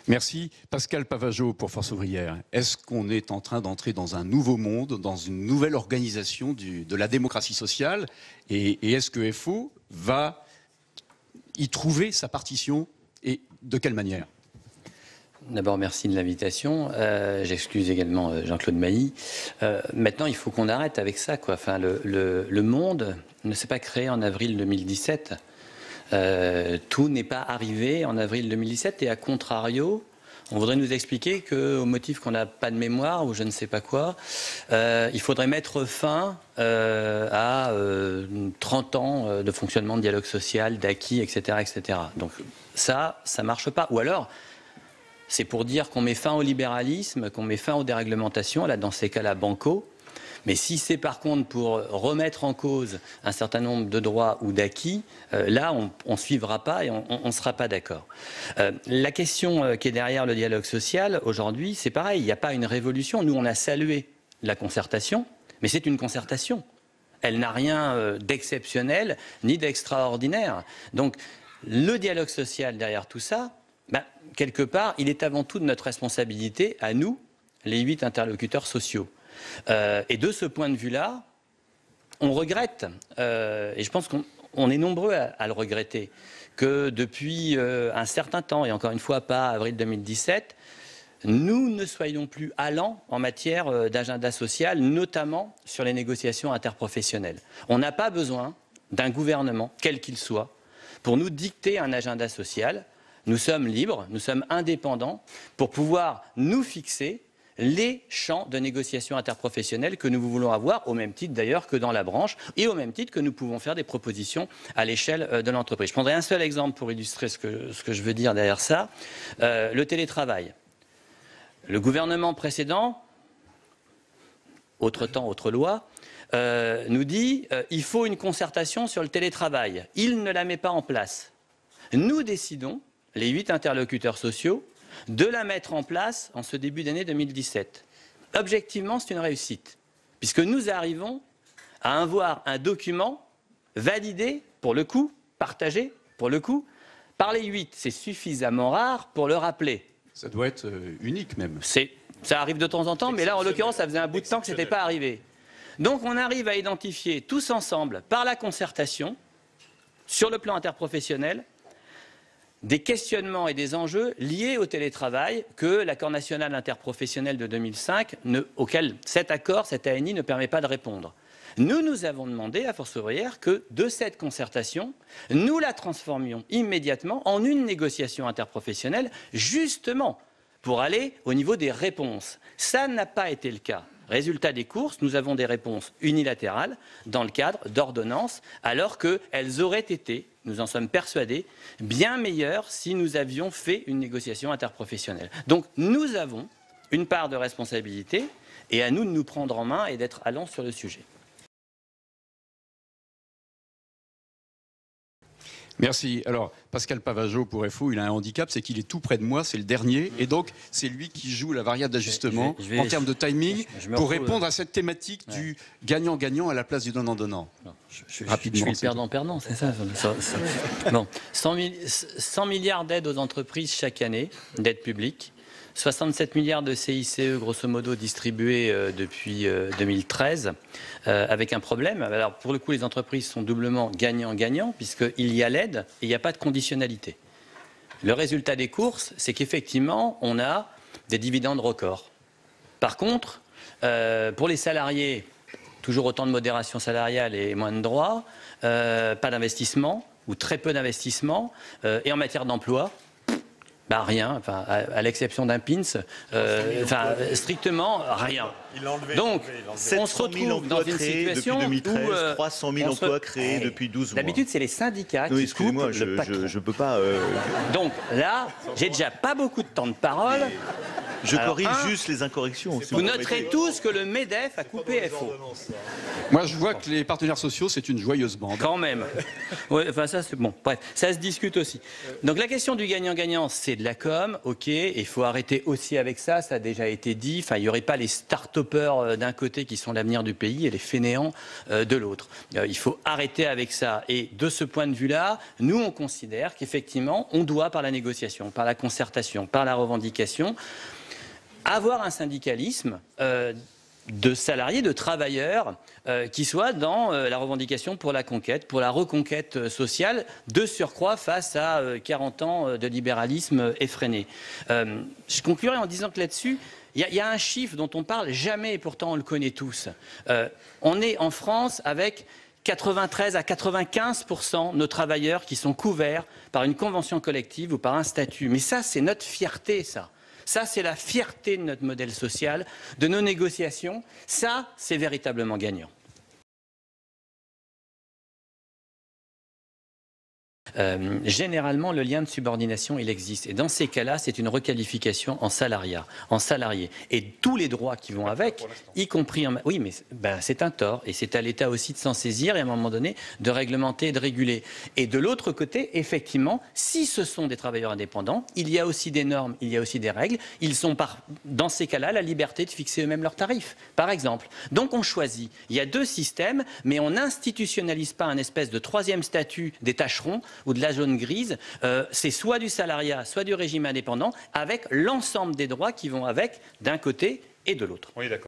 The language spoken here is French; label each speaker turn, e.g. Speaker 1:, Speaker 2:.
Speaker 1: Merci. Pascal Pavageau pour Force ouvrière. Est-ce qu'on est en train d'entrer dans un nouveau monde, dans une nouvelle organisation de la démocratie sociale? Et est-ce que FO va y trouver sa partition et de quelle manière?
Speaker 2: D'abord, merci de l'invitation. J'excuse également Jean-Claude Mailly. Maintenant, il faut qu'on arrête avec ça, quoi. Enfin, le monde ne s'est pas créé en avril 2017. Tout n'est pas arrivé en avril 2017 et à contrario, on voudrait nous expliquer qu'au motif qu'on n'a pas de mémoire ou je ne sais pas quoi, il faudrait mettre fin à 30 ans de fonctionnement de dialogue social, d'acquis, etc., etc. Donc ça marche pas. Ou alors, c'est pour dire qu'on met fin au libéralisme, qu'on met fin aux déréglementations, là dans ces cas-là, banco. Mais si c'est par contre pour remettre en cause un certain nombre de droits ou d'acquis, là, on ne suivra pas et on ne sera pas d'accord. La question qui est derrière le dialogue social, aujourd'hui, c'est pareil, il n'y a pas une révolution. Nous, on a salué la concertation, mais c'est une concertation. Elle n'a rien d'exceptionnel ni d'extraordinaire. Donc, le dialogue social derrière tout ça, quelque part, il est avant tout de notre responsabilité, à nous, les 8 interlocuteurs sociaux. Et de ce point de vue-là, on regrette, et je pense qu'on est nombreux à le regretter, que depuis un certain temps, et encore une fois pas avril 2017, nous ne soyons plus allants en matière d'agenda social, notamment sur les négociations interprofessionnelles. On n'a pas besoin d'un gouvernement, quel qu'il soit, pour nous dicter un agenda social. Nous sommes libres, nous sommes indépendants pour pouvoir nous fixer les champs de négociation interprofessionnelle que nous voulons avoir, au même titre d'ailleurs que dans la branche, et au même titre que nous pouvons faire des propositions à l'échelle de l'entreprise. Je prendrai un seul exemple pour illustrer ce que je veux dire derrière ça. Le télétravail. Le gouvernement précédent, autre temps, autre loi, nous dit il faut une concertation sur le télétravail. Il ne la met pas en place. Nous décidons, les 8 interlocuteurs sociaux, de la mettre en place en ce début d'année 2017. Objectivement, c'est une réussite, puisque nous arrivons à avoir un document validé, pour le coup, partagé, pour le coup, par les 8. C'est suffisamment rare pour le rappeler.
Speaker 1: Ça doit être unique même.
Speaker 2: Ça arrive de temps en temps, mais là, en l'occurrence, ça faisait un bout de temps que ce n'était pas arrivé. Donc, on arrive à identifier tous ensemble, par la concertation, sur le plan interprofessionnel, des questionnements et des enjeux liés au télétravail que l'accord national interprofessionnel de 2005, auquel cet accord, cet ANI, ne permet pas de répondre. Nous avons demandé à Force ouvrière que de cette concertation, nous la transformions immédiatement en une négociation interprofessionnelle, justement pour aller au niveau des réponses. Ça n'a pas été le cas. Résultat des courses, nous avons des réponses unilatérales dans le cadre d'ordonnances, alors qu'elles auraient été, nous en sommes persuadés, bien meilleures si nous avions fait une négociation interprofessionnelle. Donc nous avons une part de responsabilité et à nous de nous prendre en main et d'être allants sur le sujet.
Speaker 1: Merci. Alors, Pascal Pavageau pour FO, il a un handicap, c'est qu'il est tout près de moi, c'est le dernier, et donc c'est lui qui joue la variable d'ajustement en termes de timing pour répondre à cette thématique du gagnant-gagnant à la place du donnant-donnant.
Speaker 2: Rapidement. Je suis le perdant-perdant, c'est ça. Bon, 100 milliards d'aides aux entreprises chaque année, d'aides publiques. 67 milliards de CICE, grosso modo, distribués depuis 2013, avec un problème. Alors, pour le coup, les entreprises sont doublement gagnant-gagnant, puisqu'il y a l'aide et il n'y a pas de conditionnalité. Le résultat des courses, c'est qu'effectivement, on a des dividendes records. Par contre, pour les salariés, toujours autant de modération salariale et moins de droits, pas d'investissement, ou très peu d'investissement, et en matière d'emploi, rien, enfin, à l'exception d'un pins, strictement rien. Donc, on se retrouve dans une situation
Speaker 3: depuis 2013,
Speaker 2: où
Speaker 3: 300 000 emplois créés depuis 12 mois.
Speaker 2: D'habitude, c'est les syndicats qui coupent le patron.
Speaker 3: Je peux pas.
Speaker 2: Donc là, j'ai déjà pas beaucoup de temps de parole.
Speaker 3: Je corrige juste les incorrections.
Speaker 2: Vous noterez tous que le MEDEF a coupé FO.
Speaker 1: Moi, je vois que les partenaires sociaux, c'est une joyeuse bande.
Speaker 2: Quand même. Ouais, enfin, ça, c'est bon. Bref, ça se discute aussi. Donc, la question du gagnant-gagnant, c'est de la com. OK, il faut arrêter aussi avec ça. Ça a déjà été dit. Enfin, il n'y aurait pas les start-upers d'un côté qui sont l'avenir du pays et les fainéants de l'autre. Il faut arrêter avec ça. Et de ce point de vue-là, nous, on considère qu'effectivement, on doit, par la négociation, par la concertation, par la revendication, avoir un syndicalisme de salariés, de travailleurs qui soient dans la revendication pour la conquête, pour la reconquête sociale, de surcroît face à 40 ans de libéralisme effréné. Je conclurai en disant que là-dessus, il y a un chiffre dont on parle jamais et pourtant on le connaît tous. On est en France avec 93 à 95% de nos travailleurs qui sont couverts par une convention collective ou par un statut. Mais ça, c'est notre fierté, ça. Ça, c'est la fierté de notre modèle social, de nos négociations. Ça, c'est véritablement gagnant. Généralement, le lien de subordination, il existe. Et dans ces cas-là, c'est une requalification en salariat, en salarié. Et tous les droits qui vont avec, y compris en... Oui, mais c'est un tort. Et c'est à l'État aussi de s'en saisir et à un moment donné, de réglementer et de réguler. Et de l'autre côté, effectivement, si ce sont des travailleurs indépendants, il y a aussi des normes, il y a aussi des règles. Ils ont, dans ces cas-là, la liberté de fixer eux-mêmes leurs tarifs, par exemple. Donc on choisit. Il y a deux systèmes, mais on n'institutionnalise pas un espèce de troisième statut des tâcherons ou de la zone grise, c'est soit du salariat, soit du régime indépendant, avec l'ensemble des droits qui vont avec, d'un côté et de l'autre.
Speaker 1: Oui, d'accord.